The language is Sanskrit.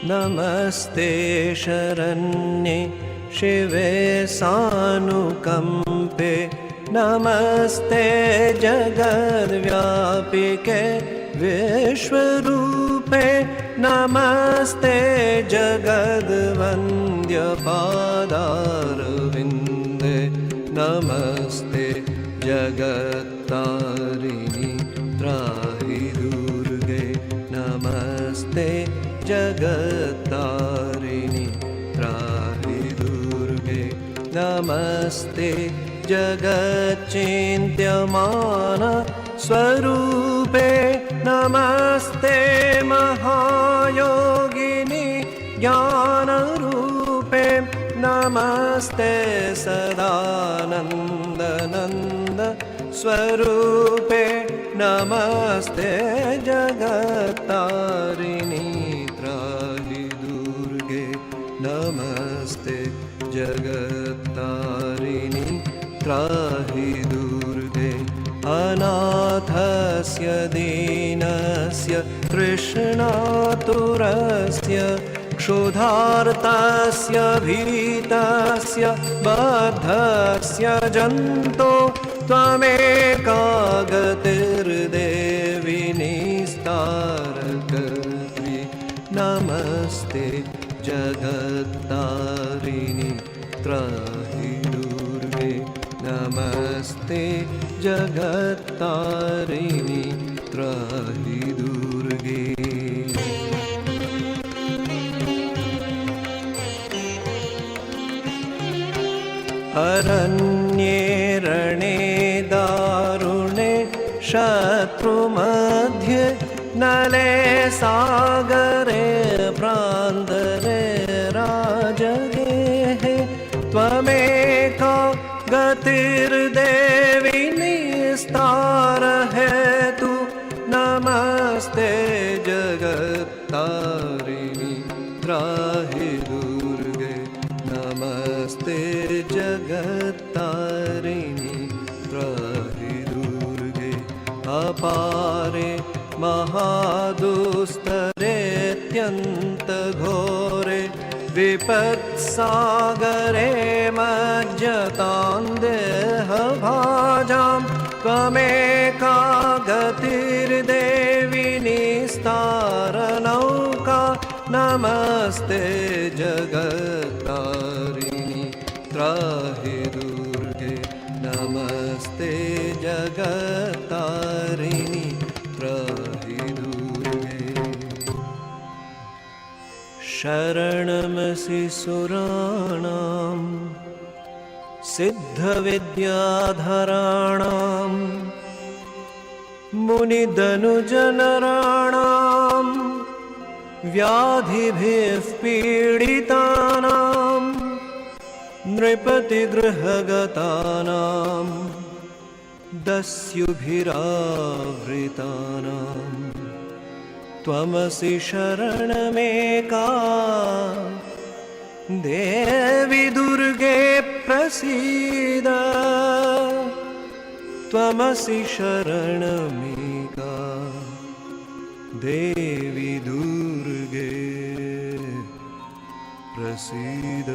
नमस्ते शरण्ये शिवे सानुकम्पे नमस्ते जगद्व्यापिके विश्वरूपे नमस्ते जगद्वन्द्यपादारविन्दे नमस्ते जगत्तारिणि त्राहि दुर्गे नमस्ते जगत्तारिणि त्राहि दुर्गे नमस्ते जगच्चिन्त्यमान स्वरूपे नमस्ते महायोगिनि ज्ञानरूपे नमस्ते सदानन्दनन्द स्वरूपे नमस्ते जगत्तारिणि त्राहि दुर्गे नमस्ते जगत्तारिणि त्राहि दुर्गे अनाथस्य दीनस्य तृष्णातुरस्य क्षुधार्तस्य भीतस्य बद्धस्य जन्तो त्वमेका गतिर्देवि निस्तारकर्त्री नमस्ते जगत्तारिणि त्राहि दुर्गे नमस्ते जगत्तारिणि त्राहि दुर्गे अरण्ये रणे दारुणे शत्रुमध्ये नले सागरे प्रान्तरे राजगेहे त्वमेका गतिर्देवि निस्तारहेतु नमस्ते जगत्तारिणि त्राहि दुर्गे नमस्ते जगत्तारिणि त्राहि दुर्गे अपारे महादुस्तरेऽत्यन्तघोरे विपत्सागरे मज्जतां देहभाजां त्वमेका गतिर्देवि निस्तारनौका नमस्ते जगत्तारिणि त्राहि दुर्गे नमस्ते जगत्तारिणि त्राहि दुर्गे शरणमसि सुराणां सिद्धविद्याधराणां मुनिधनुजनराणां व्याधिभिः पीडितानां नृपतिगृहगतानां दस्युभिरावृतानां त्वमसि शरणमेका देवि दुर्गे प्रसीद त्वमसि शरणमेका देवि दुर्गे प्रसीद।